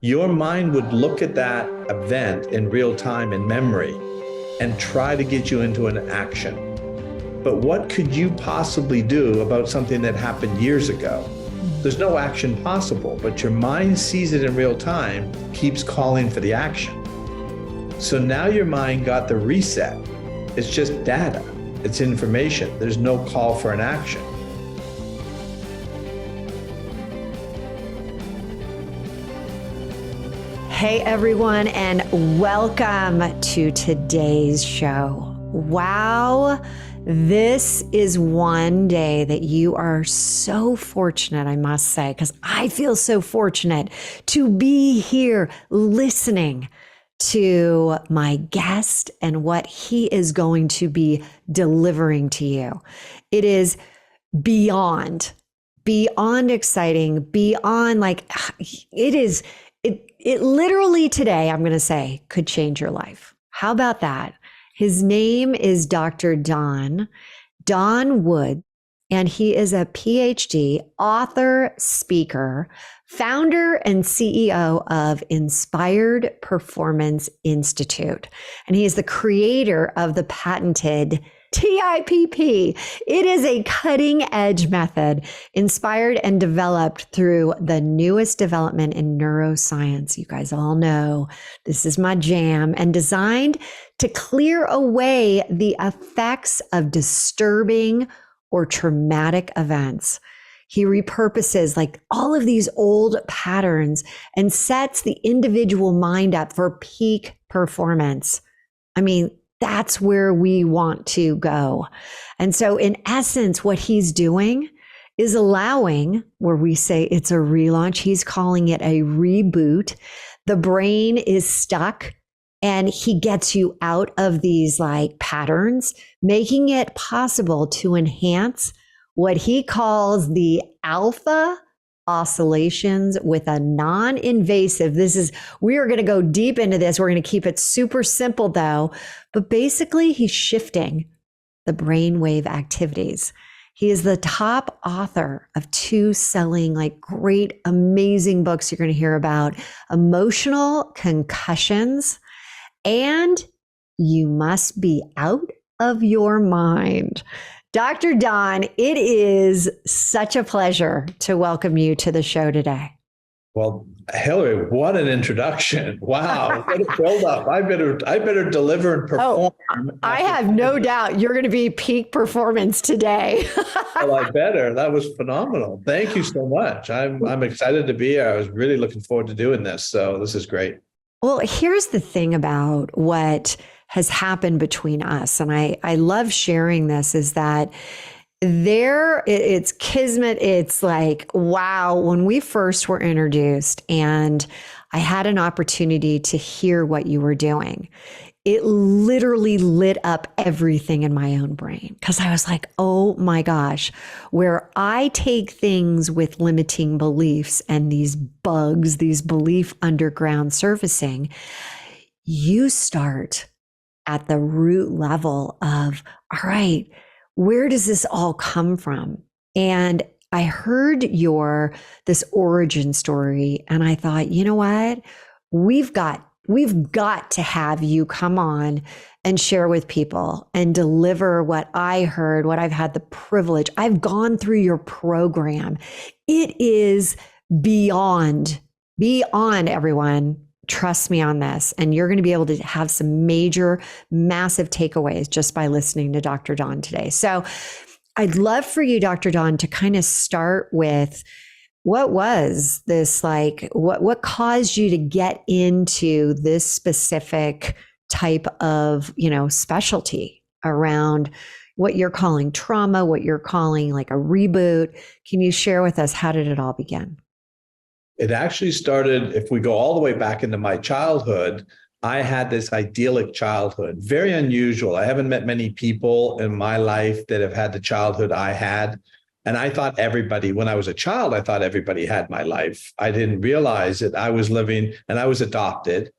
your mind would look at that event in real time in memory and try to get you into an action. But what could you possibly do about something that happened years ago? There's no action possible, but your mind sees it in real time, keeps calling for the action. So now your mind got the reset. It's just data. It's information. There's no call for an action. Hey everyone, and welcome to today's show. Wow, this is one day that you are so fortunate, I must say, because I feel so fortunate to be here listening to my guest and what he is going to be delivering to you. It is beyond exciting, beyond it literally today, I'm going to say, could change your life. How about that? His name is Dr. Don Wood, and he is a Ph.D. author, speaker, founder, and CEO of Inspired Performance Institute. And he is the creator of the patented TIPP. It is a cutting edge method inspired and developed through the newest development in neuroscience. You guys all know this is my jam, and designed to clear away the effects of disturbing or traumatic events. He repurposes like all of these old patterns and sets the individual mind up for peak performance. I mean, that's where we want to go. And so in essence, what he's doing is allowing, where we say it's a relaunch, he's calling it a reboot. The brain is stuck and he gets you out of these like patterns, making it possible to enhance what he calls the alpha oscillations with a non-invasive. We are going to go deep into this. We're going to keep it super simple though, but basically he's shifting the brainwave activities. He is the top author of two selling like great, amazing books you're going to hear about: Emotional Concussions and You Must Be Out of Your Mind. Dr. Don, it is such a pleasure to welcome you to the show today. Well, Hilary, what an introduction. Wow. What a build up. I better deliver and perform. I have no doubt you're going to be peak performance today. Well, I better. That was phenomenal. Thank you so much. I'm excited to be here. I was really looking forward to doing this. So this is great. Well, here's the thing about what has happened between us, and I love sharing this, is that it's kismet. It's like, wow, when we first were introduced and I had an opportunity to hear what you were doing, it literally lit up everything in my own brain, because I was like, oh my gosh, where I take things with limiting beliefs and these bugs, these belief underground surfacing, you start at the root level of, all right, where does this all come from? And I heard this origin story, and I thought, you know what? We've got to have you come on and share with people and deliver what I heard, what I've had the privilege. I've gone through your program. It is beyond everyone. Trust me on this. And you're going to be able to have some major, massive takeaways just by listening to Dr. Don today. So I'd love for you, Dr. Don, to kind of start with, what was this like? What caused you to get into this specific type of, specialty around what you're calling trauma, what you're calling like a reboot? Can you share with us, how did it all begin? It actually started, if we go all the way back into my childhood, I had this idyllic childhood, very unusual. I haven't met many people in my life that have had the childhood I had. And I thought when I was a child, I thought everybody had my life. I didn't realize that I was living, and I was adopted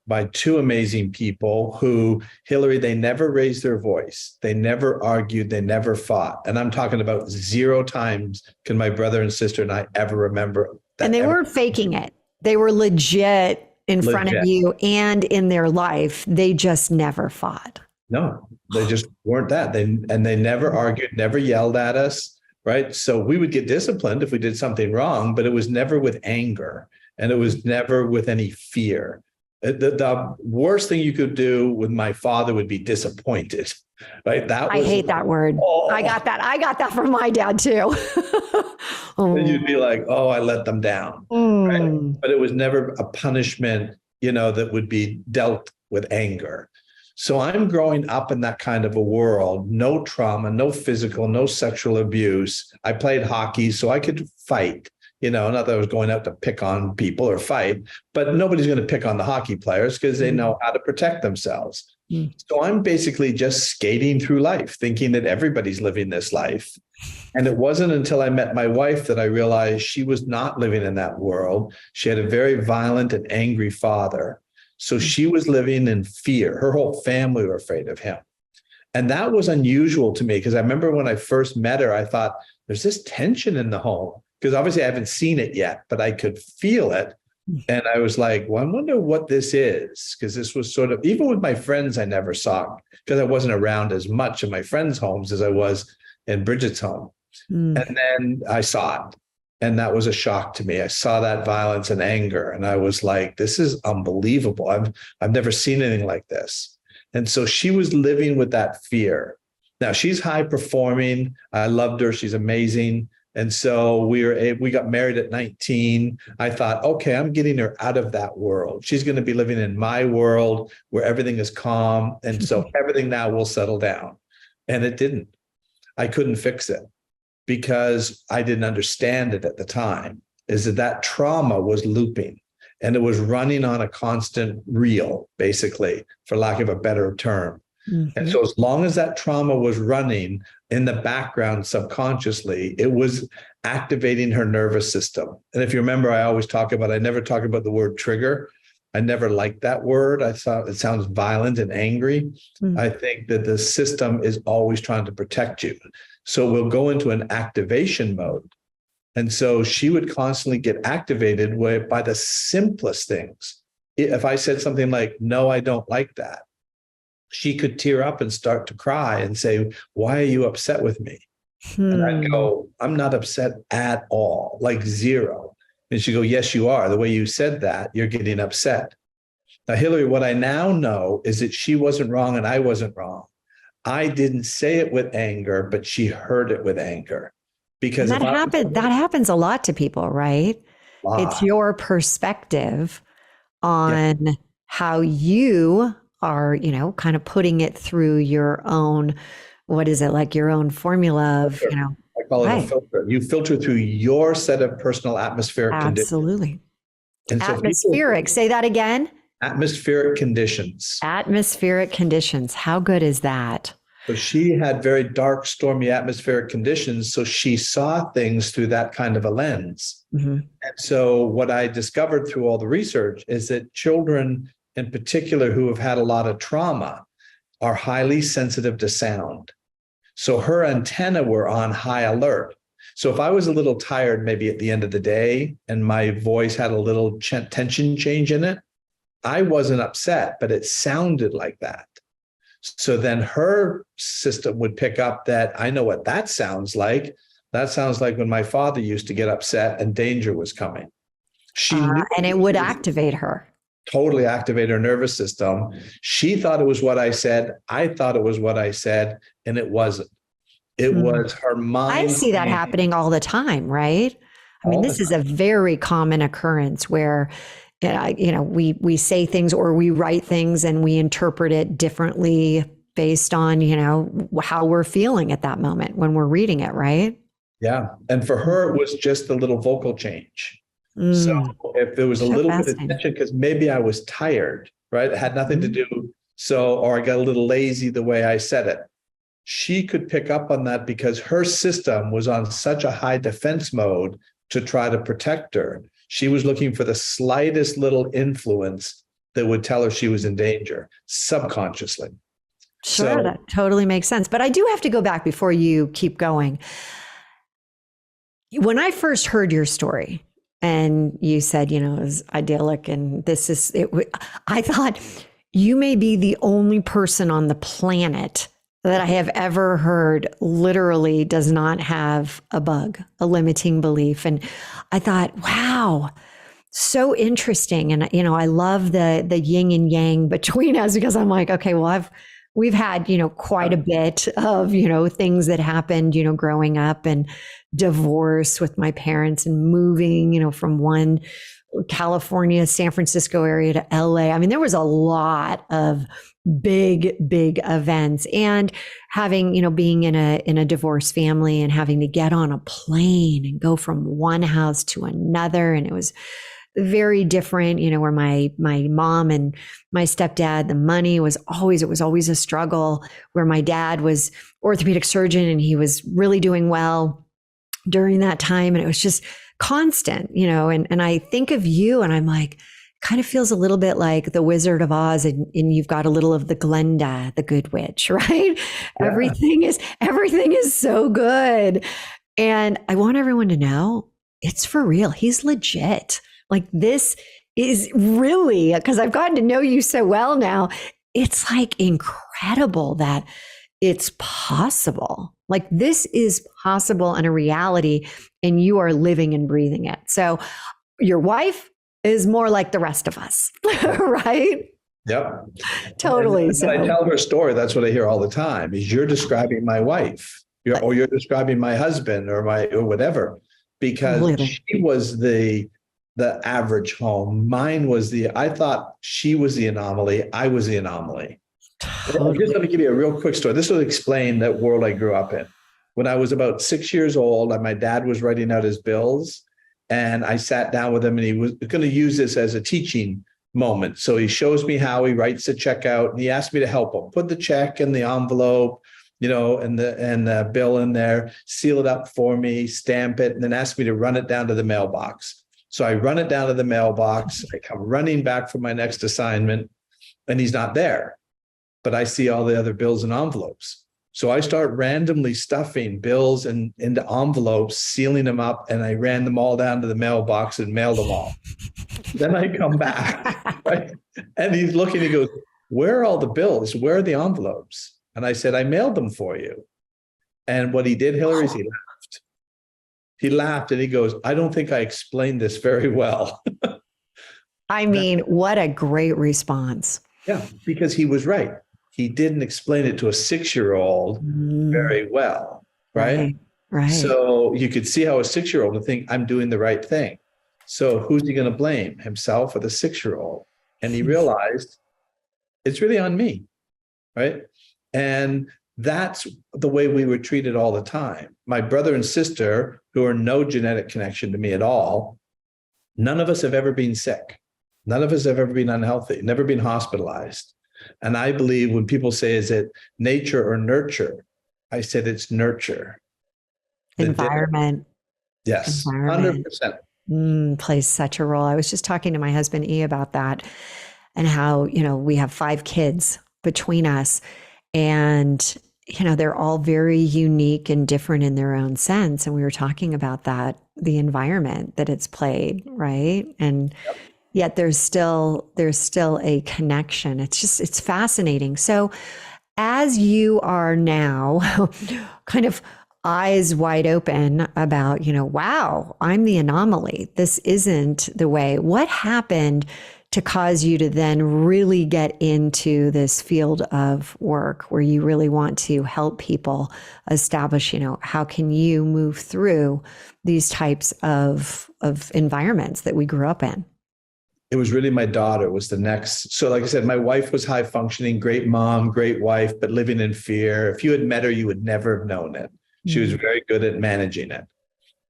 by two amazing people who, Hilary, they never raised their voice. They never argued. They never fought. And I'm talking about 0 times can my brother and sister and I ever remember that. And they weren't faking it. They were legit in front of Legit. you and in their life. They just never fought. No, they just weren't that. They never argued, never yelled at us, right? So we would get disciplined if we did something wrong, but it was never with anger and it was never with any fear. The worst thing you could do with my father would be disappointed, right? I hate that word. Oh. I got that from my dad too. And you'd be like, oh, I let them down. Right? But it was never a punishment, that would be dealt with anger. So I'm growing up in that kind of a world, no trauma, no physical, no sexual abuse. I played hockey, so I could fight, not that I was going out to pick on people or fight, but nobody's going to pick on the hockey players because they know how to protect themselves. So I'm basically just skating through life, thinking that everybody's living this life. And it wasn't until I met my wife that I realized she was not living in that world. She had a very violent and angry father. So she was living in fear. Her whole family were afraid of him. And that was unusual to me because I remember when I first met her, I thought there's this tension in the home because obviously I haven't seen it yet, but I could feel it. And I was like, well, I wonder what this is, because this was sort of, even with my friends, I never saw, because I wasn't around as much in my friends' homes as I was in Bridget's home. And then I saw it. And that was a shock to me. I saw that violence and anger. And I was like, this is unbelievable. I've never seen anything like this. And so she was living with that fear. Now she's high performing. I loved her. She's amazing. And so we got married at 19. I thought, okay, I'm getting her out of that world. She's going to be living in my world where everything is calm. And so everything now will settle down. And it didn't. I couldn't fix it because I didn't understand it at the time, is that trauma was looping and it was running on a constant reel, basically, for lack of a better term. And so as long as that trauma was running in the background subconsciously, it was activating her nervous system. And if you remember, I never talk about the word trigger. I never liked that word. I thought it sounds violent and angry. I think that the system is always trying to protect you. So we'll go into an activation mode. And so she would constantly get activated by the simplest things. If I said something like, no, I don't like that, she could tear up and start to cry and say, why are you upset with me? And I'd go, I'm not upset at all, like zero. And she'd go, yes, you are. The way you said that, you're getting upset. Now, Hilary, what I now know is that she wasn't wrong and I wasn't wrong. I didn't say it with anger, but she heard it with anger. Because that happens a lot to people, right? It's your perspective on how you are, kind of putting it through your own, what is it, like your own formula of, I call it a filter. You filter through your set of personal atmospheric conditions. Absolutely. And so atmospheric. Say that again. Atmospheric conditions. Atmospheric conditions. How good is that? So she had very dark, stormy atmospheric conditions. So she saw things through that kind of a lens. And so what I discovered through all the research is that children in particular who have had a lot of trauma are highly sensitive to sound. So her antenna were on high alert. So if I was a little tired, maybe at the end of the day, and my voice had a little tension change in it, I wasn't upset, but it sounded like that. So then her system would pick up that I know what that sounds like. That sounds like when my father used to get upset and danger was coming. She knew and it would activate her. Totally activate her nervous system. She thought it was what I said. I thought it was what I said, and it wasn't. It was her mind. I see that happening all the time, right? I mean, this is a very common occurrence where, we say things or we write things and we interpret it differently based on, how we're feeling at that moment when we're reading it, right? Yeah. And for her, it was just a little vocal change. So if there was a little bit of tension, because maybe I was tired, right? It had nothing to do. Or I got a little lazy the way I said it. She could pick up on that because her system was on such a high defense mode to try to protect her. She was looking for the slightest little influence that would tell her she was in danger subconsciously. Sure, that totally makes sense. But I do have to go back before you keep going. When I first heard your story, And you said, it was idyllic. And this is it. I thought you may be the only person on the planet that I have ever heard literally does not have a bug, a limiting belief. And I thought, wow, so interesting. And, I love the yin and yang between us, because I'm like, okay, well, we've had, quite a bit of, things that happened, growing up, and divorce with my parents, and moving, from one California, San Francisco area to LA. I mean, there was a lot of big events, and having, being in a divorced family, and having to get on a plane and go from one house to another. And it was very different, where my mom and my stepdad, the money was always a struggle, where my dad was orthopedic surgeon and he was really doing well during that time. And it was just constant, and I think of you and I'm like, kind of feels a little bit like the Wizard of Oz, and you've got a little of the Glenda, the good witch, right? Yeah. Everything is so good. And I want everyone to know it's for real. He's legit. Like, this is really, because I've gotten to know you so well now, it's like incredible that it's possible. Like, this is possible and a reality, and you are living and breathing it. So your wife is more like the rest of us, right? Yep. Totally. So I tell her story. That's what I hear all the time is you're describing my wife, or you're describing my husband or whatever, because completely. She was the average home. Mine was I thought she was the anomaly. I was the anomaly. Totally. Just let me give you a real quick story. This will explain that world I grew up in. When I was about 6 years old, and my dad was writing out his bills, and I sat down with him, and he was going to use this as a teaching moment. So he shows me how he writes the check out, and he asked me to help him put the check in the envelope, and the bill in there, seal it up for me, stamp it, and then ask me to run it down to the mailbox. So I run it down to the mailbox. I come running back for my next assignment, and he's not there. But I see all the other bills and envelopes. So I start randomly stuffing bills into envelopes, sealing them up, and I ran them all down to the mailbox and mailed them all. Then I come back, right? And he's looking, he goes, "Where are all the bills? Where are the envelopes?" And I said, "I mailed them for you." And what he did, Hilary, is he laughed. He laughed and he goes, "I don't think I explained this very well." I mean, what a great response. Yeah, because he was right. He didn't explain it to a 6-year-old very well, right? Right. So you could see how a 6-year-old would think, I'm doing the right thing. So who's he going to blame, himself or the 6-year-old? And he realized it's really on me, right? And that's the way we were treated all the time. My brother and sister, who are no genetic connection to me at all, none of us have ever been sick. None of us have ever been unhealthy, never been hospitalized. And I believe when people say, is it nature or nurture? I said it's nurture. Environment. Yes, Environment. 100%. Plays such a role. I was just talking to my husband, E, about that, and how, we have 5 kids between us, and, they're all very unique and different in their own sense. And we were talking about that, the environment that it's played, right? And yet there's still a connection. It's fascinating. So as you are now kind of eyes wide open about, wow, I'm the anomaly. This isn't the way. What happened to cause you to then really get into this field of work where you really want to help people establish, how can you move through these types of environments that we grew up in? It was really my daughter was the next. So like I said, my wife was high functioning, great mom, great wife, but living in fear. If you had met her, you would never have known it. She was very good at managing it.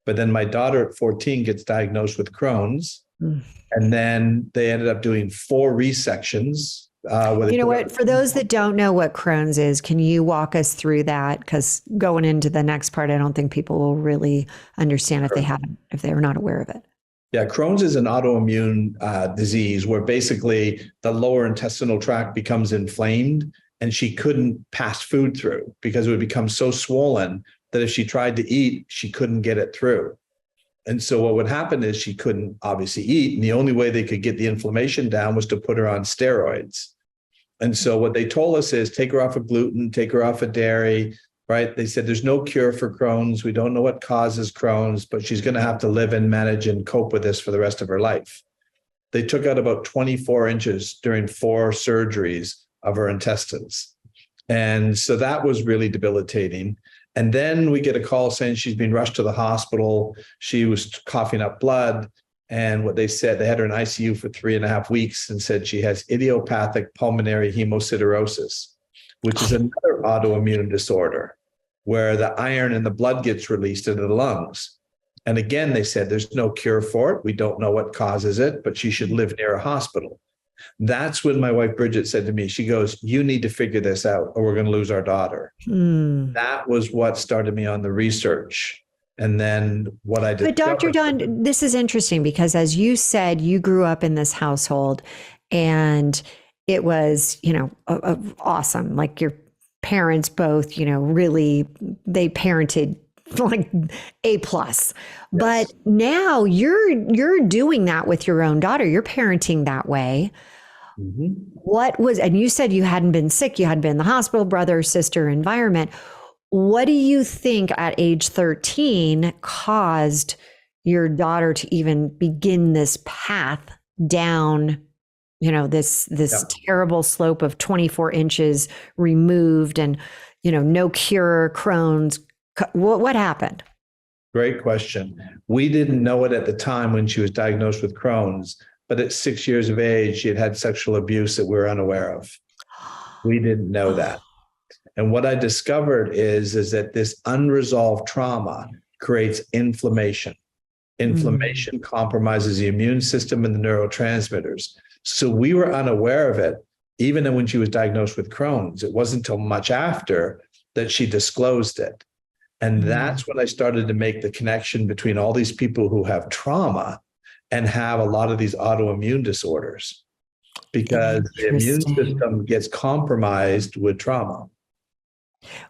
But then my daughter at 14 gets diagnosed with Crohn's. And then they ended up doing 4 resections. What? For those that don't know what Crohn's is, can you walk us through that? Because going into the next part, I don't think people will really understand if they were not aware of it. Yeah, Crohn's is an autoimmune disease where basically the lower intestinal tract becomes inflamed, and she couldn't pass food through because it would become so swollen that if she tried to eat, she couldn't get it through. And so what would happen is she couldn't obviously eat. And the only way they could get the inflammation down was to put her on steroids. And so what they told us is take her off of gluten, take her off of dairy, right? They said there's no cure for Crohn's. We don't know what causes Crohn's, but she's going to have to live and manage and cope with this for the rest of her life. They took out about 24 inches during 4 surgeries of her intestines. And so that was really debilitating. And then we get a call saying she's been rushed to the hospital. She was coughing up blood. And what they said, they had her in ICU for 3.5 weeks and said she has idiopathic pulmonary hemosiderosis, which is another autoimmune disorder where the iron in the blood gets released into the lungs. And again, they said there's no cure for it. We don't know what causes it, but she should live near a hospital. That's when my wife, Bridget, said to me, she goes, you need to figure this out or we're going to lose our daughter. That was what started me on the research. And then what I did. But Dr. Don, this is interesting because as you said, you grew up in this household and it was, awesome. Like your parents both, really, they parented like A+. Yes. But now you're doing that with your own daughter. You're parenting that way. Mm-hmm. And you said you hadn't been sick, you hadn't been in the hospital, brother, sister environment. What do you think at age 13 caused your daughter to even begin this path down, this terrible slope of 24 inches removed and, no cure, Crohn's? What happened? Great question. We didn't know it at the time when she was diagnosed with Crohn's, but at 6 years of age, she had had sexual abuse that we were unaware of. We didn't know that. And what I discovered is that this unresolved trauma creates inflammation. Inflammation compromises the immune system and the neurotransmitters. So we were unaware of it, even when she was diagnosed with Crohn's. It wasn't until much after that she disclosed it. And that's when I started to make the connection between all these people who have trauma and have a lot of these autoimmune disorders, because the immune system gets compromised with trauma.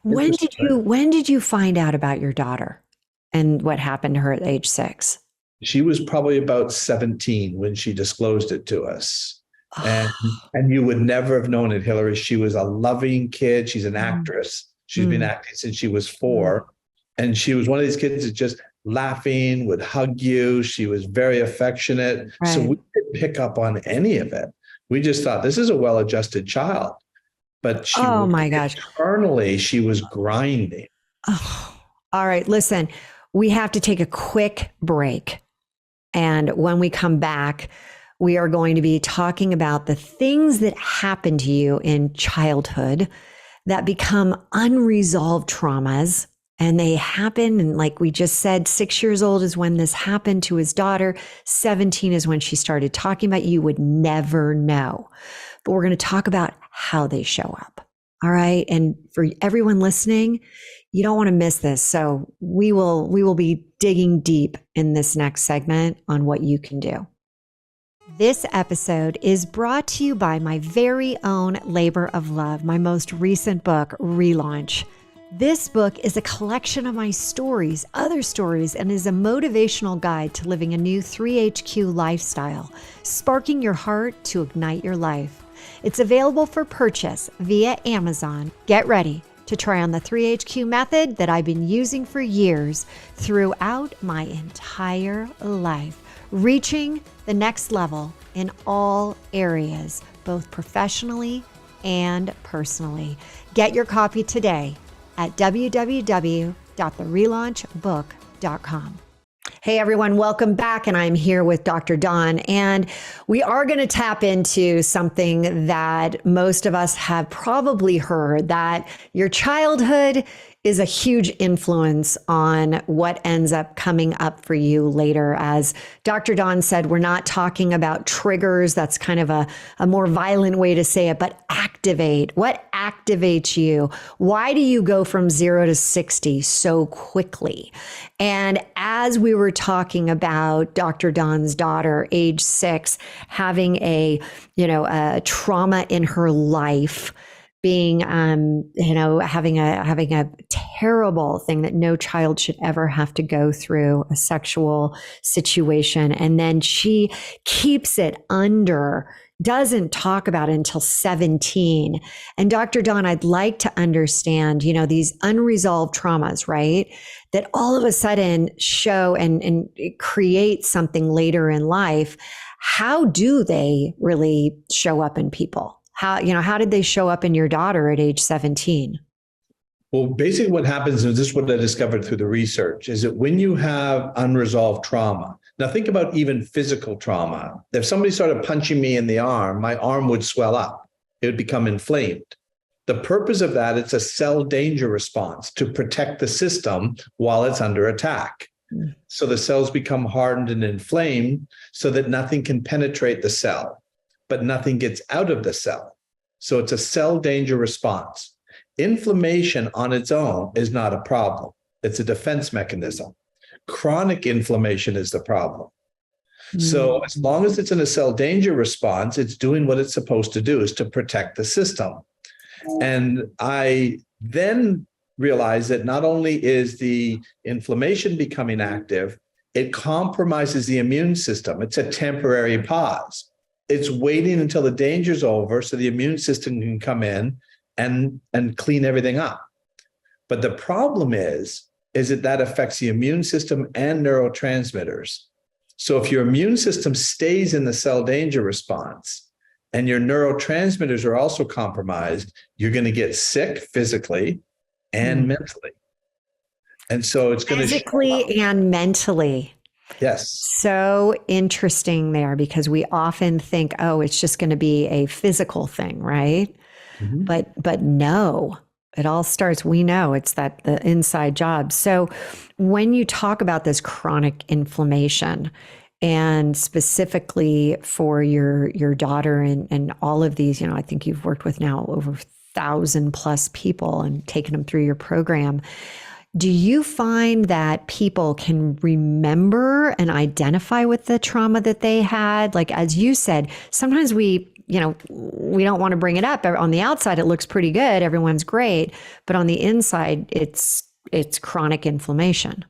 When did you find out about your daughter and what happened to her at age 6? She was probably about 17 when she disclosed it to us. And you would never have known it, Hilary. She was a loving kid. She's an actress. She's been acting since she was 4. And she was one of these kids that just laughing, would hug you. She was very affectionate. Right. So we didn't pick up on any of it. We just thought this is a well-adjusted child. But she internally, she was grinding. Oh, all right. Listen, we have to take a quick break. And when we come back, we are going to be talking about the things that happened to you in childhood that become unresolved traumas. And they happen. And like we just said, 6 years old is when this happened to his daughter. 17 is when she started talking about it. You would never know. But we're going to talk about how they show up. All right. And for everyone listening, you don't want to miss this. So we will be digging deep in this next segment on what you can do. This episode is brought to you by my very own labor of love, my most recent book, Relaunch. This book is a collection of my stories, other stories, and is a motivational guide to living a new 3HQ lifestyle, sparking your heart to ignite your life. It's available for purchase via Amazon. Get ready to try on the 3HQ method that I've been using for years throughout my entire life, reaching the next level in all areas, both professionally and personally. Get your copy today at www.therelaunchbook.com. Hey everyone, welcome back. And I'm here with Dr. Don. And we are going to tap into something that most of us have probably heard, that your childhood is a huge influence on what ends up coming up for you later. As Dr. Don said, we're not talking about triggers. That's kind of a more violent way to say it, but activate. What activates you? Why do you go from 0 to 60 so quickly? And as we were talking about Dr. Don's daughter, age 6, having a trauma in her life, being, having a terrible thing that no child should ever have to go through, a sexual situation. And then she keeps it under, doesn't talk about it until 17. And Dr. Dawn, I'd like to understand, these unresolved traumas, right? That all of a sudden show and create something later in life. How do they really show up in people? How did they show up in your daughter at age 17? Well, basically what happens, and this is what I discovered through the research, is that when you have unresolved trauma, now think about even physical trauma. If somebody started punching me in the arm, my arm would swell up. It would become inflamed. The purpose of that, it's a cell danger response to protect the system while it's under attack. So the cells become hardened and inflamed so that nothing can penetrate the cell, but nothing gets out of the cell. So it's a cell danger response. Inflammation on its own is not a problem. It's a defense mechanism. Chronic inflammation is the problem. So as long as it's in a cell danger response, it's doing what it's supposed to do, is to protect the system. And I then realized that not only is the inflammation becoming active, it compromises the immune system. It's a temporary pause. It's waiting until the danger's over so the immune system can come in and clean everything up. But the problem is that affects the immune system and neurotransmitters. So if your immune system stays in the cell danger response and your neurotransmitters are also compromised, you're going to get sick physically and mentally. And so it's going to physically and mentally. Yes. So interesting there, because we often think, oh, it's just going to be a physical thing, right? Mm-hmm. But no, it all starts, we know it's the inside job. So when you talk about this chronic inflammation, and specifically for your daughter and all of these, I think you've worked with now over 1,000+ people and taken them through your program. Do you find that people can remember and identify with the trauma that they had? Like, as you said, sometimes we don't want to bring it up. On the outside, it looks pretty good. Everyone's great. But on the inside, it's chronic inflammation.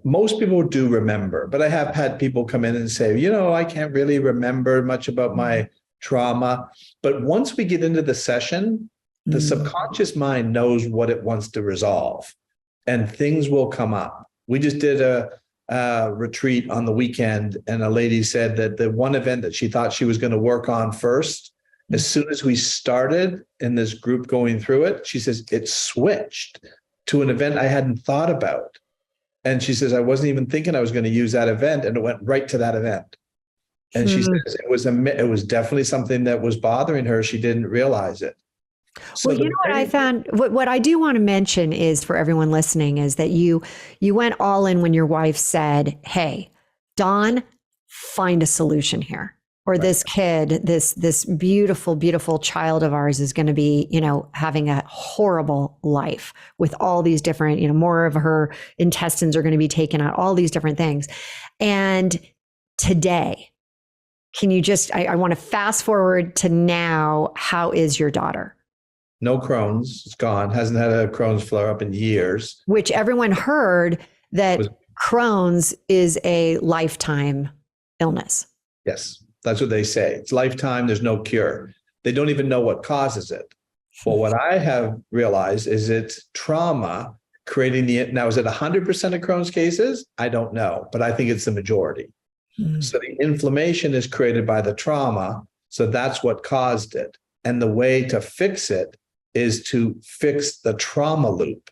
Most people do remember, but I have had people come in and say, I can't really remember much about my trauma. But once we get into the session, the subconscious mind knows what it wants to resolve, and things will come up. We just did a retreat on the weekend, and a lady said that the one event that she thought she was going to work on first, as soon as we started in this group going through it, she says, it switched to an event I hadn't thought about. And she says, I wasn't even thinking I was going to use that event, and it went right to that event. And she says it was definitely something that was bothering her. She didn't realize it. So well, what I found, what I do want to mention is, for everyone listening, is that you went all in when your wife said, hey, Dawn, find a solution here. Or right. This kid, this beautiful, beautiful child of ours is going to be, having a horrible life with all these different, more of her intestines are going to be taken out, all these different things. And today, can you I want to fast forward to now. How is your daughter? No Crohn's. It's gone. Hasn't had a Crohn's flare up in years. Which everyone heard that Crohn's is a lifetime illness. Yes, that's what they say. It's lifetime. There's no cure. They don't even know what causes it. Well, what I have realized is it's trauma creating now, is it 100% of Crohn's cases? I don't know, but I think it's the majority. So the inflammation is created by the trauma. So that's what caused it. And the way to fix it is to fix the trauma loop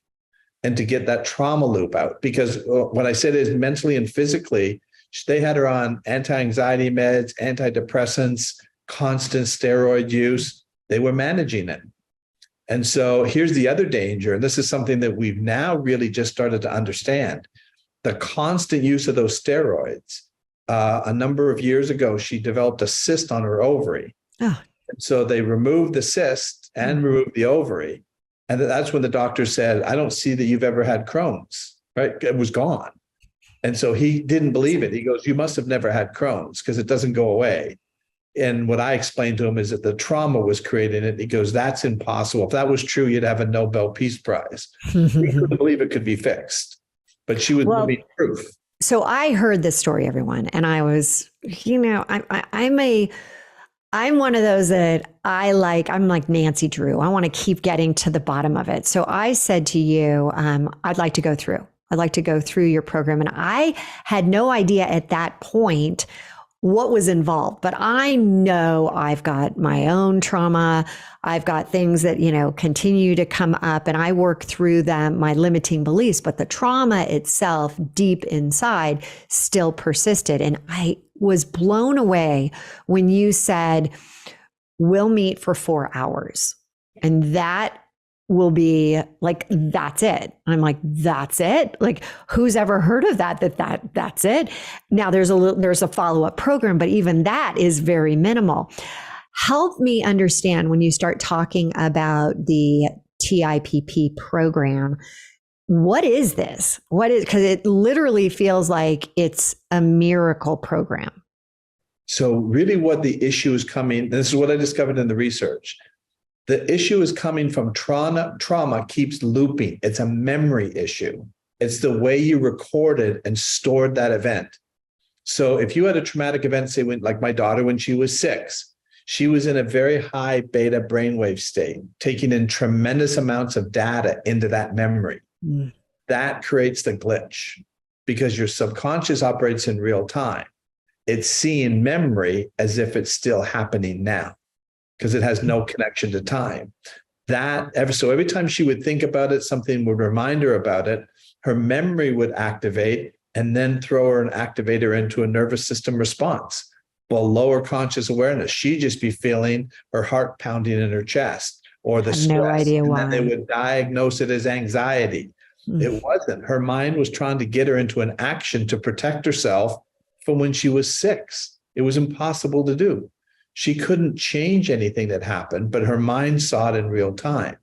and to get that trauma loop out. Because what I said is mentally and physically, they had her on anti-anxiety meds, antidepressants, constant steroid use. They were managing it. And so here's the other danger. And this is something that we've now really just started to understand. The constant use of those steroids. A number of years ago, she developed a cyst on her ovary. Oh. So they removed the cyst and removed the ovary. And that's when the doctor said, I don't see that you've ever had Crohn's, right? It was gone. And so he didn't believe it. He goes, you must have never had Crohn's because it doesn't go away. And what I explained to him is that the trauma was creating it. He goes, that's impossible. If that was true, you'd have a Nobel Peace Prize. He couldn't believe it could be fixed, but she was living proof. So I heard this story, everyone, and I was, I'm one of those that I'm like Nancy Drew. I want to keep getting to the bottom of it. So I said to you, I'd like to go through your program. And I had no idea at that point what was involved, but I know I've got my own trauma. I've got things that, continue to come up, and I work through them, my limiting beliefs, but the trauma itself deep inside still persisted. And I was blown away when you said, we'll meet for 4 hours. And that will be like, that's it. I'm like, that's it? Like, who's ever heard of that's it? Now there's a follow-up program, but even that is very minimal. Help me understand when you start talking about the TIPP program. What is this? Because it literally feels like it's a miracle program. So really what the issue is coming, this is what I discovered in the research. The issue is coming from trauma. Trauma keeps looping. It's a memory issue. It's the way you recorded and stored that event. So if you had a traumatic event, say like my daughter when she was 6, she was in a very high beta brainwave state, taking in tremendous amounts of data into that memory. Mm. That creates the glitch because your subconscious operates in real time. It's seeing memory as if it's still happening now, because it has no connection to time. So every time she would think about it, something would remind her about it, her memory would activate and then throw her and activate her into a nervous system response. Well, lower conscious awareness, she'd just be feeling her heart pounding in her chest or the stress. No idea why. And then they would diagnose it as anxiety. It wasn't. Her mind was trying to get her into an action to protect herself from when she was 6. It was impossible to do. She couldn't change anything that happened, but her mind saw it in real time.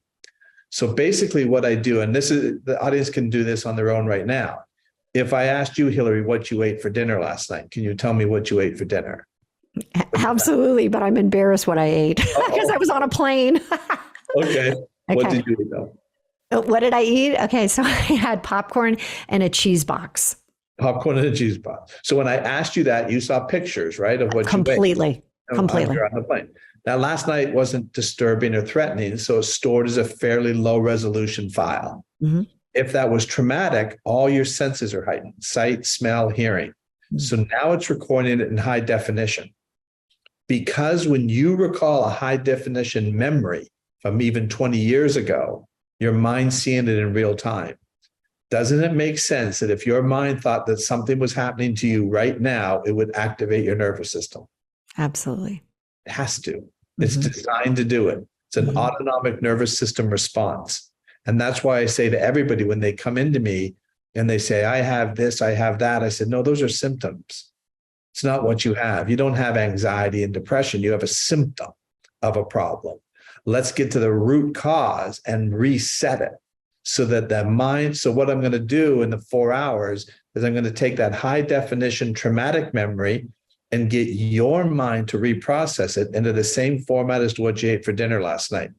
So basically what I do, and this is, the audience can do this on their own right now. If I asked you, Hilary, what you ate for dinner last night, can you tell me what you ate for dinner? Absolutely, but I'm embarrassed what I ate because I was on a plane. Okay. What did you eat though? What did I eat? Okay, so I had popcorn and a cheese box. Popcorn and a cheese box. So when I asked you that, you saw pictures, right, of what completely. You ate. Completely. On the plane. Now, last night wasn't disturbing or threatening, so it's stored as a fairly low resolution file. Mm-hmm. If that was traumatic, all your senses are heightened: sight, smell, hearing. Mm-hmm. So now it's recording it in high definition. Because when you recall a high definition memory from even 20 years ago, your mind's seeing it in real time. Doesn't it make sense that if your mind thought that something was happening to you right now, it would activate your nervous system? Absolutely. It has to. It's designed to do it. It's an autonomic nervous system response. And that's why I say to everybody when they come into me and they say, I have this, I have that. I said, no, those are symptoms. It's not what you have. You don't have anxiety and depression. You have a symptom of a problem. Let's get to the root cause and reset it so that the mind. So what I'm going to do in the 4 hours is I'm going to take that high definition traumatic memory and get your mind to reprocess it into the same format as to what you ate for dinner last night.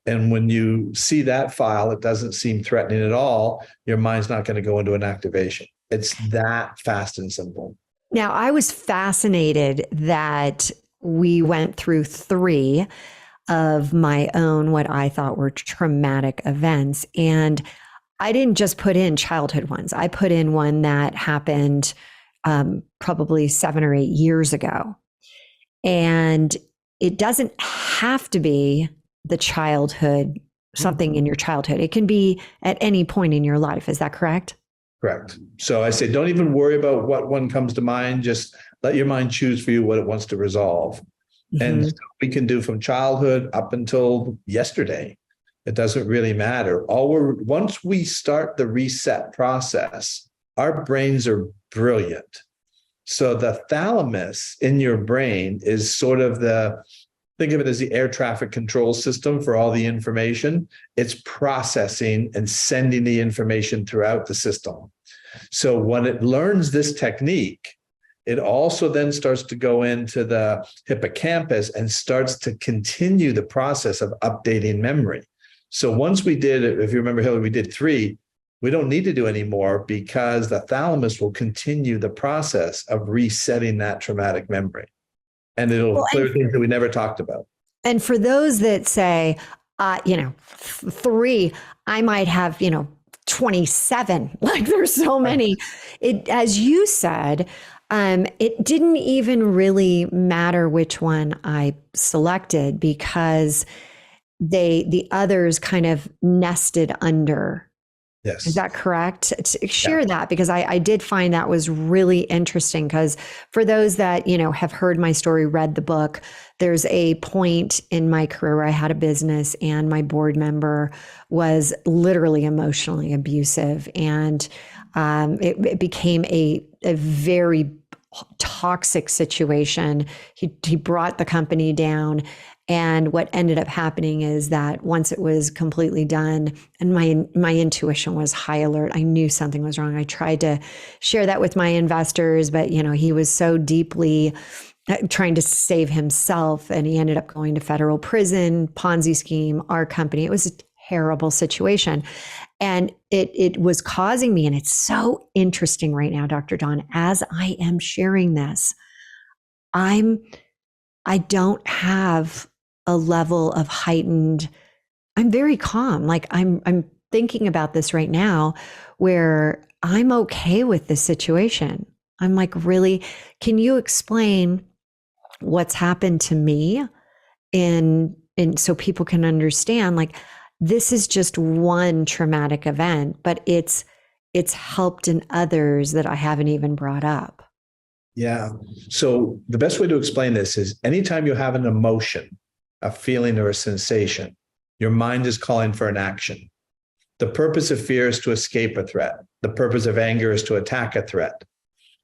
And when you see that file, it doesn't seem threatening at all. Your mind's not going to go into an activation. It's that fast and simple. Now, I was fascinated that we went through 3 of my own, what I thought were traumatic events. And I didn't just put in childhood ones. I put in one that happened probably 7 or 8 years ago. And it doesn't have to be the childhood, something in your childhood. It can be at any point in your life. Is that correct? Correct. So I say, don't even worry about what one comes to mind. Just let your mind choose for you what it wants to resolve. And so we can do from childhood up until yesterday. It doesn't really matter. Once we start the reset process, our brains are brilliant. So the thalamus in your brain is sort of think of it as the air traffic control system for all the information. It's processing and sending the information throughout the system. So when it learns this technique, it also then starts to go into the hippocampus and starts to continue the process of updating memory. So once we did, if you remember, Hilary, we did 3, we don't need to do any more because the thalamus will continue the process of resetting that traumatic memory. And it'll clear things that we never talked about. And for those that say, 3, I might have, 27, like there's so many. It, as you said, it didn't even really matter which one I selected because the others kind of nested under. Yes. Is that correct? Share that, because I did find that was really interesting, because for those that, have heard my story, read the book, there's a point in my career where I had a business and my board member was literally emotionally abusive. And it became a very toxic situation. He brought the company down. And what ended up happening is that once it was completely done, and my intuition was high alert, I knew something was wrong. I tried to share that with my investors, but he was so deeply trying to save himself, and he ended up going to federal prison, Ponzi scheme, our company. It was a terrible situation. And it was causing me, and it's so interesting right now, Dr. Dawn, as I am sharing this, I don't have a level of heightened, I'm very calm. Like I'm thinking about this right now where I'm okay with this situation. I'm like, really, can you explain what's happened to me? And so people can understand, like, this is just one traumatic event, but it's helped in others that I haven't even brought up. Yeah. So the best way to explain this is anytime you have an emotion, a feeling or a sensation, your mind is calling for an action. The purpose of fear is to escape a threat. The purpose of anger is to attack a threat.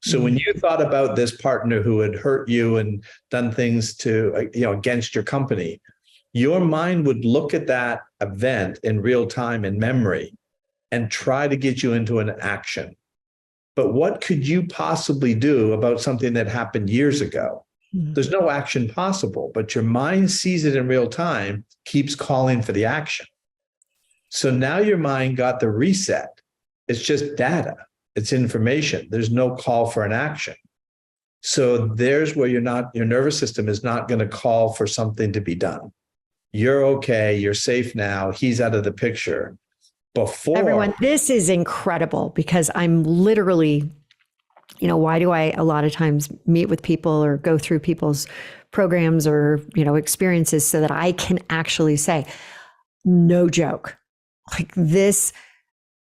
So when you thought about this partner who had hurt you and done things to, against your company, your mind would look at that event in real time in memory and try to get you into an action. But what could you possibly do about something that happened years ago? There's no action possible, but your mind sees it in real time, keeps calling for the action. So now your mind got the reset. It's just data. It's information. There's no call for an action. So there's where your nervous system is not going to call for something to be done. You're okay. You're safe now. He's out of the picture. Before everyone, this is incredible, because I'm literally, why do I a lot of times meet with people or go through people's programs or, experiences so that I can actually say, no joke, like this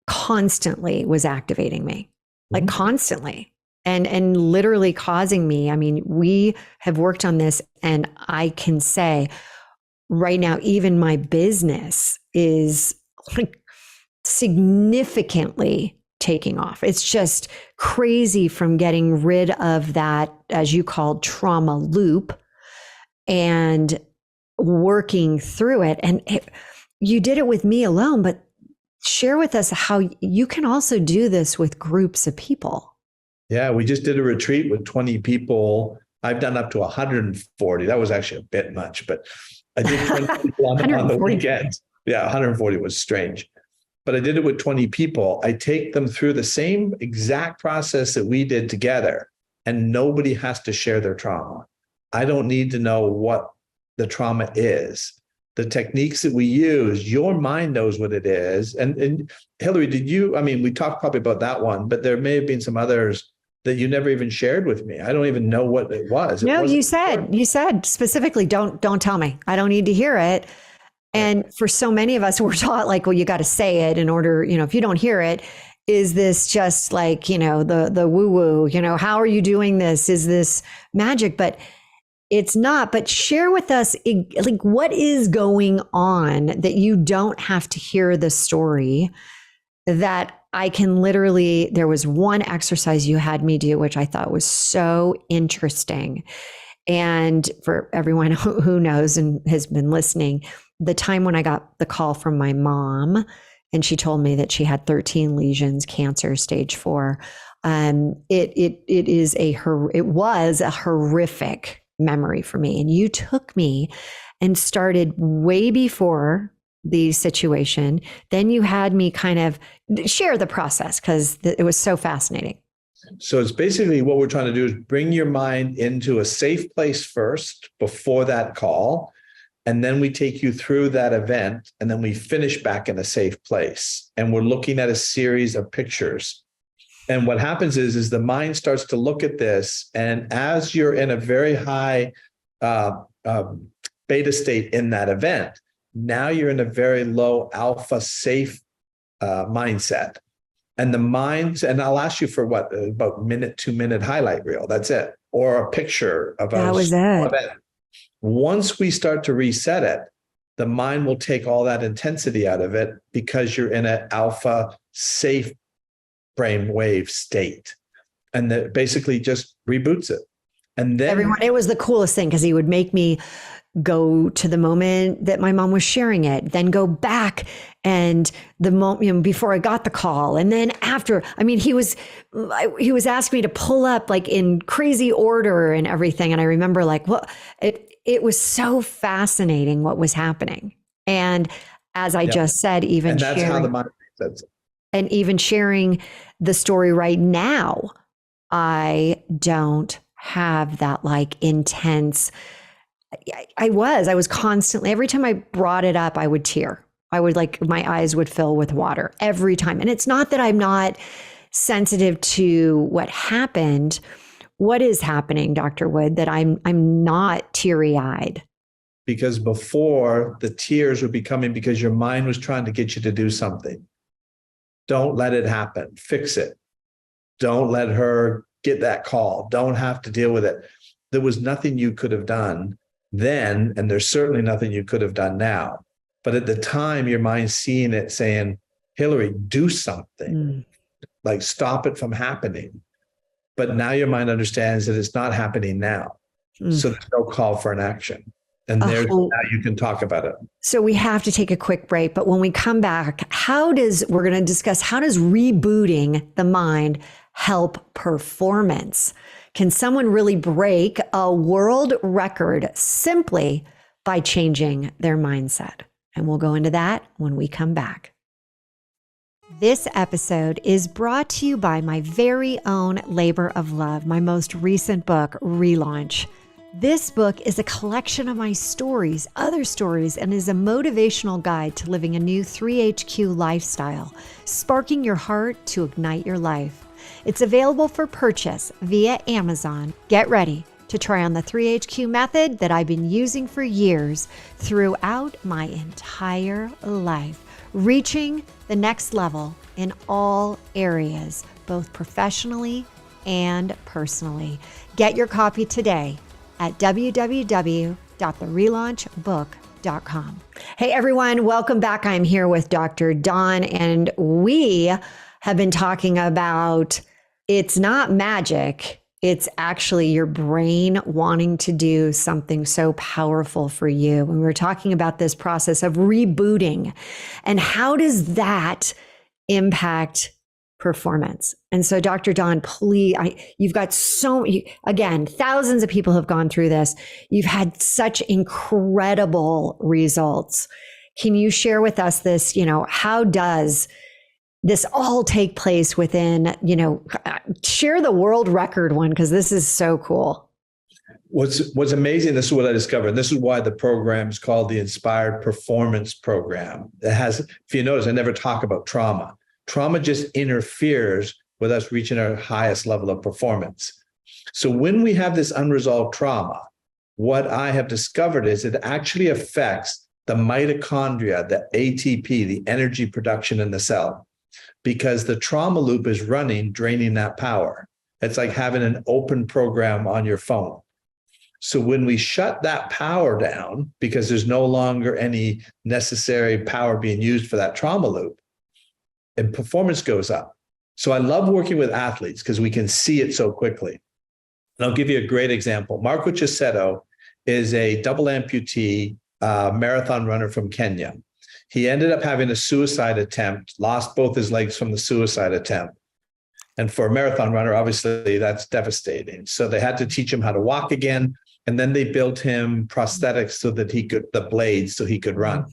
constantly was activating me, like constantly and literally causing me. I mean, we have worked on this, and I can say right now, even my business is like significantly taking off. It's just crazy from getting rid of that, as you called, trauma loop, and working through it. And you did it with me alone, but share with us how you can also do this with groups of people. Yeah, we just did a retreat with 20 people. I've done up to 140. That was actually a bit much, but I did 20 people on the weekend. Yeah, 140 was strange. But I did it with 20 people. I take them through the same exact process that we did together, and nobody has to share their trauma. I don't need to know what the trauma is. The techniques that we use, your mind knows what it is. And Hilary, we talked probably about that one, but there may have been some others that you never even shared with me. I don't even know what it was. No, you said specifically, don't tell me. I don't need to hear it. And for so many of us, we're taught like, well, you got to say it in order, if you don't hear it, is this just like, the woo woo, how are you doing this? Is this magic? But it's not. But share with us, like, what is going on that you don't have to hear the story, that I can literally, there was one exercise you had me do, which I thought was so interesting. And for everyone who knows and has been listening, the time when I got the call from my mom and she told me that she had 13 lesions, cancer, stage 4, It was a horrific memory for me. And you took me and started way before the situation. Then you had me kind of share the process because it was so fascinating. So it's basically what we're trying to do is bring your mind into a safe place first before that call. And then we take you through that event, and then we finish back in a safe place. And we're looking at a series of pictures. And what happens is the mind starts to look at this. And as you're in a very high beta state in that event, now you're in a very low alpha safe mindset. And the minds, and I'll ask you for what, about minute, 2 minute highlight reel. That's it. Or a picture of that was it. Event. Once we start to reset it, the mind will take all that intensity out of it because you're in an alpha safe brainwave state. And that basically just reboots it. And then it was the coolest thing because he would make me go to the moment that my mom was sharing it, then go back and the moment before I got the call. And then after, I mean, he was asking me to pull up like in crazy order and everything. And I remember like, it was so fascinating what was happening. And as I just said, even that's how the mind says it. And even sharing the story right now, I don't have that like intense. I was constantly, every time I brought it up, I would tear. I would my eyes would fill with water every time. And it's not that I'm not sensitive to what happened. What is happening, Dr. Wood, that I'm not teary-eyed? Because before, the tears would be coming because your mind was trying to get you to do something. Don't let it happen. Fix it. Don't let her get that call. Don't have to deal with it. There was nothing you could have done then, and there's certainly nothing you could have done now. But at the time, your mind's seeing it saying, Hilary, do something. Like stop it from happening. But now your mind understands that it's not happening now. So there's no call for an action. And now you can talk about it. So we have to take a quick break. But when we come back, we're going to discuss how does rebooting the mind help performance? Can someone really break a world record simply by changing their mindset? And we'll go into that when we come back. This episode is brought to you by my very own labor of love, my most recent book, Relaunch. This book is a collection of my stories, other stories, and is a motivational guide to living a new 3HQ lifestyle, sparking your heart to ignite your life. It's available for purchase via Amazon. Get ready to try on the 3HQ method that I've been using for years throughout my entire life, reaching the next level in all areas, both professionally and personally. Get your copy today at www.therelaunchbook.com. Hey everyone, welcome back. I'm here with Dr. Don, and we have been talking about it's not magic. It's actually your brain wanting to do something so powerful for you. And we were talking about this process of rebooting and how does that impact performance. And so Dr. Don, please, you've got again, thousands of people have gone through this. You've had such incredible results. Can you share with us this, how does this all take place within, share the world record one, because this is so cool. What's amazing, this is what I discovered. This is why the program is called the Inspired Performance Program. It has, if you notice, I never talk about trauma. Trauma just interferes with us reaching our highest level of performance. So when we have this unresolved trauma, what I have discovered is it actually affects the mitochondria, the ATP, the energy production in the cell, because the trauma loop is running, draining that power. It's like having an open program on your phone. So when we shut that power down, because there's no longer any necessary power being used for that trauma loop, and performance goes up. So I love working with athletes because we can see it so quickly. And I'll give you a great example. Marco DeCesare is a double amputee marathon runner from Kenya. He ended up having a suicide attempt, lost both his legs from the suicide attempt. And for a marathon runner, obviously that's devastating. So they had to teach him how to walk again. And then they built him prosthetics so that the blades, so he could run.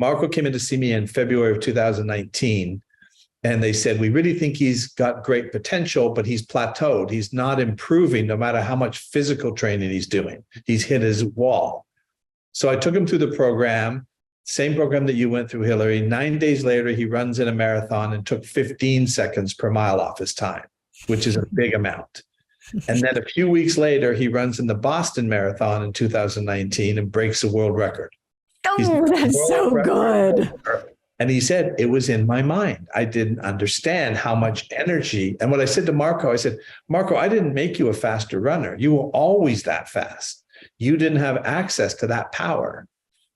Marco came in to see me in February of 2019. And they said, we really think he's got great potential, but he's plateaued. He's not improving no matter how much physical training he's doing. He's hit his wall. So I took him through the program, same program that you went through, Hilary. 9 days later, he runs in a marathon and took 15 seconds per mile off his time, which is a big amount. And then a few weeks later, he runs in the Boston Marathon in 2019 and breaks the world record. Oh, that's so good. And he said, it was in my mind. I didn't understand how much energy. And what I said to Marco, I said, Marco, I didn't make you a faster runner. You were always that fast. You didn't have access to that power.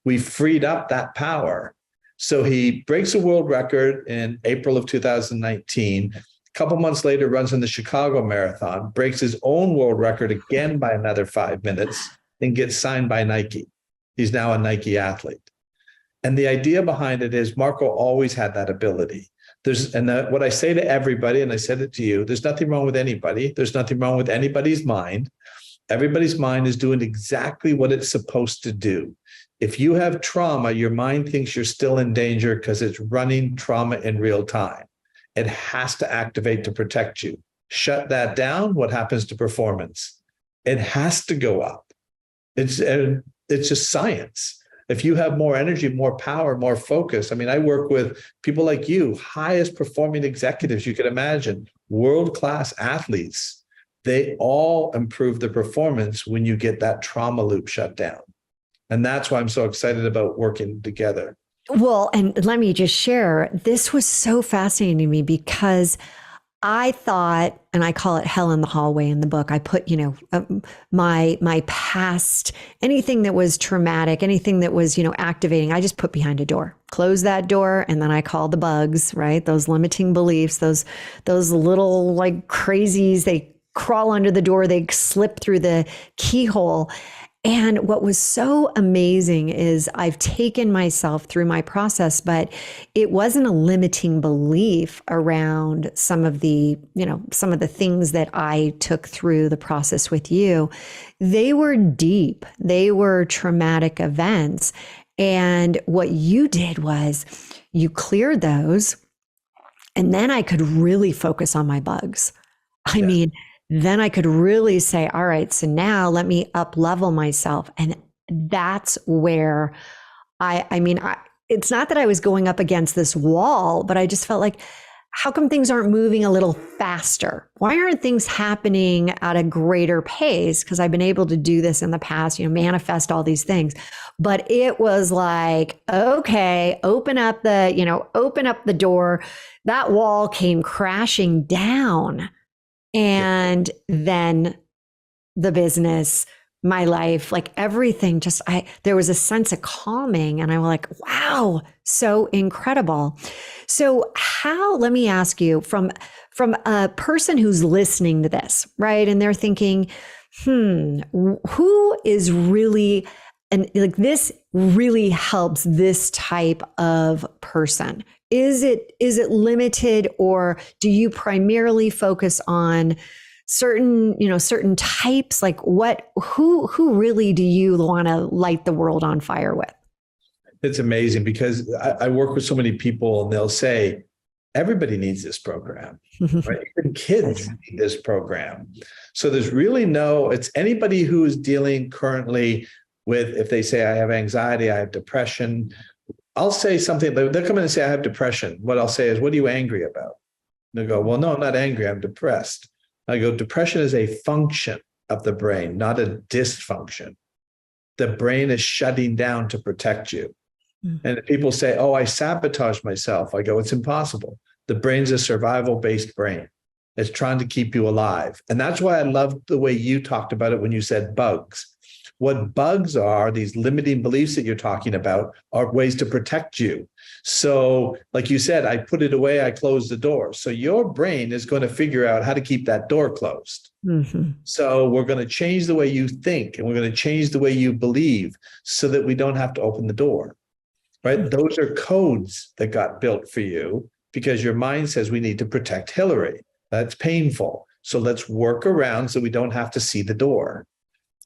We freed up that power. So he breaks a world record in April of 2019. A couple months later, runs in the Chicago Marathon, breaks his own world record again by another 5 minutes, and gets signed by Nike. He's now a Nike athlete. And the idea behind it is Marco always had that ability. What I say to everybody, and I said it to you, there's nothing wrong with anybody. There's nothing wrong with anybody's mind. Everybody's mind is doing exactly what it's supposed to do. If you have trauma, your mind thinks you're still in danger because it's running trauma in real time. It has to activate to protect you. Shut that down, what happens to performance? It has to go up. It's just science. If you have more energy, more power, more focus. I mean, I work with people like you, highest performing executives you could imagine, world-class athletes. They all improve the performance when you get that trauma loop shut down. And that's why I'm so excited about working together. Well, and let me just share, this was so fascinating to me because I thought, and I call it hell in the hallway in the book, I put, my past, anything that was traumatic, anything that was, activating, I just put behind a door, close that door. And then I call the bugs, right? Those limiting beliefs, those little like crazies, they crawl under the door, they slip through the keyhole. And what was so amazing is I've taken myself through my process, but it wasn't a limiting belief around some of the things that I took through the process with you. They were deep. They were traumatic events. And what you did was you cleared those, and then I could really focus on my bugs. Then I could really say, all right, so now let me up level myself. And that's where it's not that I was going up against this wall, but I just felt like, how come things aren't moving a little faster? Why aren't things happening at a greater pace? Because I've been able to do this in the past, manifest all these things. But it was like, okay, open up the door. That wall came crashing down. And then the business, my life, like everything, there was a sense of calming, and I'm like, wow, so incredible. So let me ask you, from a person who's listening to this, right? And they're thinking, who is really, and like this really helps this type of person? Is it limited, or do you primarily focus on certain types? Like who really do you want to light the world on fire with? It's amazing because I work with so many people and they'll say, everybody needs this program, right? Even kids need this program. So there's really it's anybody who is dealing currently with, if they say, I have anxiety, I have depression, I'll say something, they'll come in and say, I have depression. What I'll say is, what are you angry about? They'll go, well, no, I'm not angry, I'm depressed. I go, depression is a function of the brain, not a dysfunction. The brain is shutting down to protect you. Mm-hmm. And if people say, oh, I sabotage myself, I go, it's impossible. The brain's a survival-based brain. It's trying to keep you alive. And that's why I love the way you talked about it when you said bugs. What bugs are, these limiting beliefs that you're talking about, are ways to protect you. So like you said, I put it away, I close the door. So your brain is going to figure out how to keep that door closed. Mm-hmm. So we're going to change the way you think, and we're going to change the way you believe so that we don't have to open the door, right? Mm-hmm. Those are codes that got built for you because your mind says we need to protect Hilary. That's painful. So let's work around so we don't have to see the door.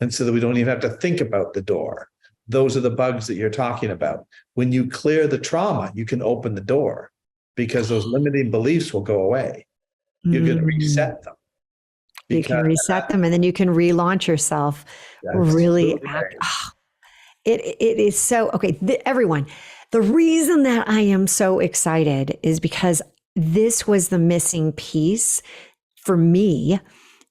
And so that we don't even have to think about the door. Those are the bugs that you're talking about. When you clear the trauma, you can open the door because those limiting beliefs will go away. You're going to reset them. You can reset them and then you can relaunch yourself. Really act. Oh, it is so, okay, everyone, the reason that I am so excited is because this was the missing piece for me.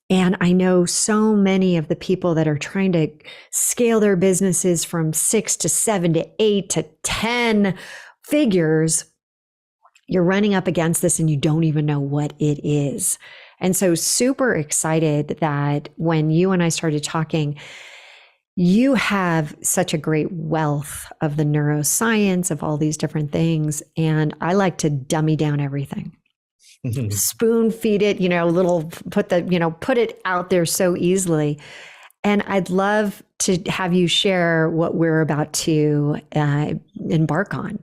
And I know so many of the people that are trying to scale their businesses from 6 to 7 to 8 to 10 figures. You're running up against this and you don't even know what it is. And so super excited that when you and I started talking, you have such a great wealth of the neuroscience of all these different things. And I like to dummy down everything. Spoon feed it, put it out there so easily. And I'd love to have you share what we're about to embark on.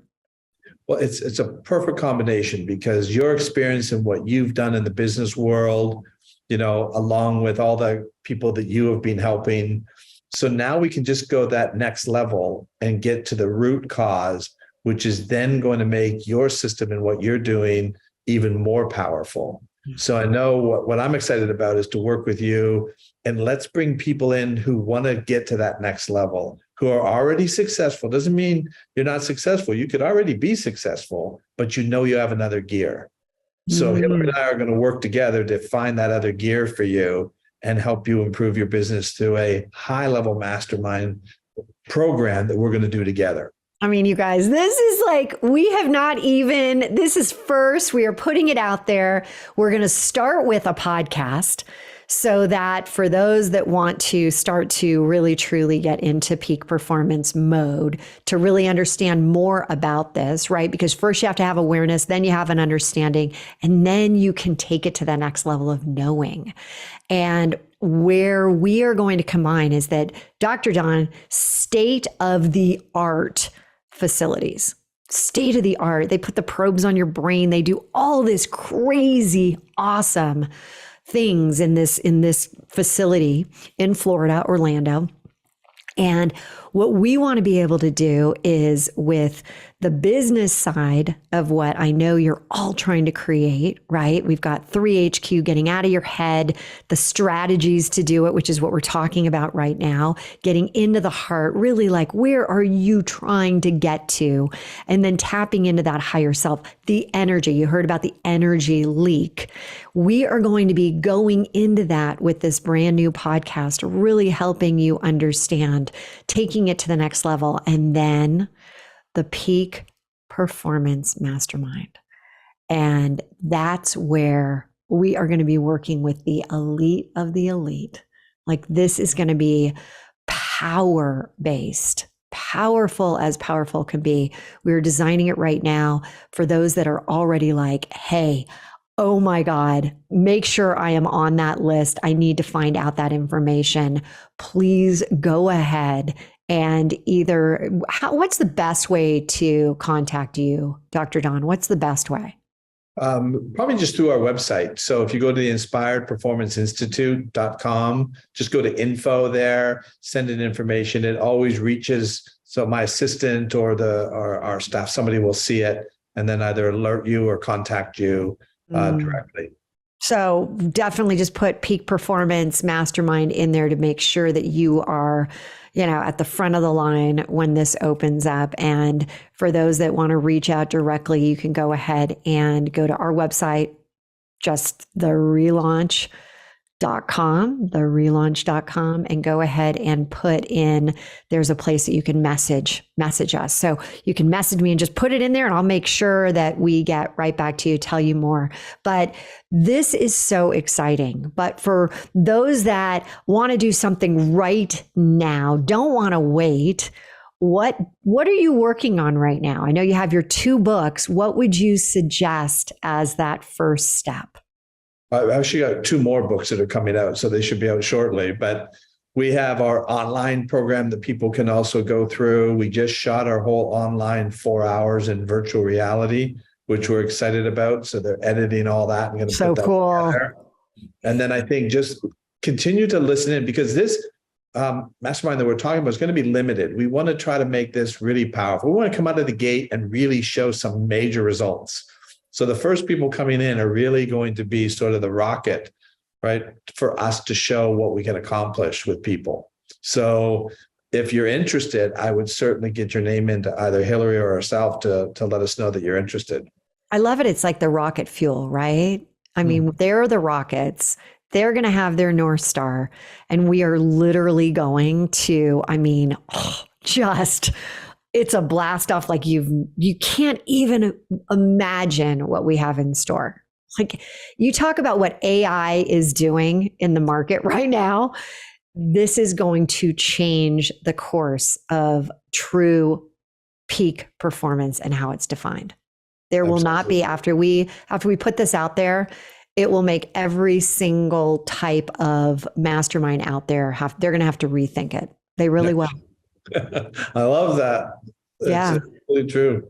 Well, it's a perfect combination because your experience and what you've done in the business world, along with all the people that you have been helping. So now we can just go that next level and get to the root cause, which is then going to make your system and what you're doing even more powerful. So I know what I'm excited about is to work with you and let's bring people in who want to get to that next level, who are already successful. Doesn't mean you're not successful. You could already be successful, but you have another gear. So Hilary and I are going to work together to find that other gear for you and help you improve your business through a high-level mastermind program that we're going to do together. I mean, you guys, this is this is first. We are putting it out there. We're going to start with a podcast so that for those that want to start to really, truly get into peak performance mode, to really understand more about this, right? Because first you have to have awareness, then you have an understanding, and then you can take it to the next level of knowing. And where we are going to combine is that Dr. Don, state of the art facilities, state of the art. They put the probes on your brain. They do all this crazy, awesome things in this facility in Florida, Orlando. And what we want to be able to do is with the business side of what I know you're all trying to create, right? We've got 3HQ, getting out of your head, the strategies to do it, which is what we're talking about right now, getting into the heart, really like, where are you trying to get to? And then tapping into that higher self, the energy. You heard about the energy leak. We are going to be going into that with this brand new podcast, really helping you understand, taking it to the next level, and then the peak performance mastermind. And that's where we are going to be working with the elite of the elite. Like, this is going to be power-based, powerful as powerful can be. We're designing it right now for those that are already like, hey, oh my God, make sure I am on that list. I need to find out that information. Please go ahead and what's the best way to contact you, Dr. Don? What's the best way? Probably just through our website. So if you go to the inspiredperformanceinstitute.com, just go to info there, send in information. It always reaches. So my assistant or our staff, somebody will see it and then either alert you or contact you directly. So definitely just put Peak Performance Mastermind in there to make sure that you are, at the front of the line when this opens up. And for those that want to reach out directly, you can go ahead and go to our website, just therelaunch.com, and go ahead and put in, there's a place that you can message us. So you can message me and just put it in there and I'll make sure that we get right back to you, tell you more. But this is so exciting. But for those that want to do something right now, don't want to wait, what are you working on right now? I know you have your 2 books. What would you suggest as that first step? I've actually got 2 more books that are coming out, so they should be out shortly. But we have our online program that people can also go through. We just shot our whole online 4 hours in virtual reality which we're excited about. So they're editing all that and going to So put that cool. together. And then I think just continue to listen in, because this mastermind that we're talking about is going to be limited. We want to try to make this really powerful. We want to come out of the gate and really show some major results. So the first people coming in are really going to be sort of the rocket, right, for us to show what we can accomplish with people. So if you're interested, I would certainly get your name into either Hilary or herself to let us know that you're interested. I love it. It's like the rocket fuel, right? I mean, they're the rockets. They're going to have their North Star. And we are literally going to, it's a blast off. Like you can't even imagine what we have in store. Like, you talk about what AI is doing in the market right now. This is going to change the course of true peak performance and how it's defined. There will not be, after we put this out there, it will make every single type of mastermind out there they're going to have to rethink it. They really will. I love that. Yeah. It's really true.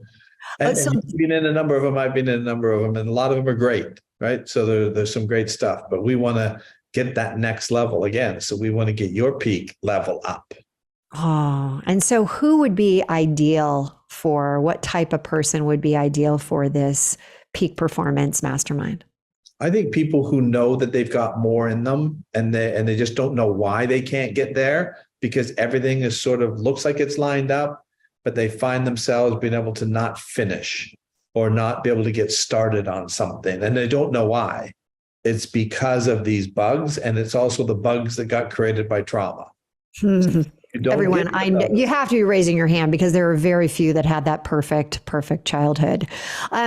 And you've been in a number of them. I've been in a number of them, and a lot of them are great, right? So there's some great stuff, but we want to get that next level again. So we want to get your peak level up. Oh, and so who would be ideal for, what type of person would be ideal for this peak performance mastermind? I think people who know that they've got more in them, and they just don't know why they can't get there, because everything is sort of looks like it's lined up, but they find themselves being able to not finish or not be able to get started on something, and they don't know why. It's because of these bugs, and it's also the bugs that got created by trauma. Everyone, you have to be raising your hand, because there are very few that had that perfect childhood.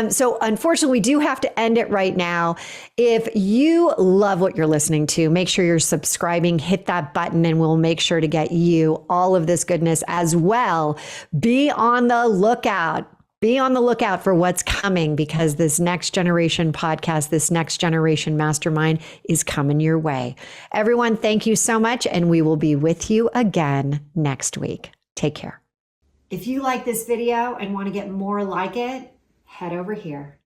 So unfortunately, we do have to end it right now. If you love what you're listening to, make sure you're subscribing, hit that button, and we'll make sure to get you all of this goodness as well. Be on the lookout. Be on the lookout for what's coming, because this next generation podcast, this next generation mastermind is coming your way. Everyone, thank you so much, and we will be with you again next week. Take care. If you like this video and want to get more like it, head over here.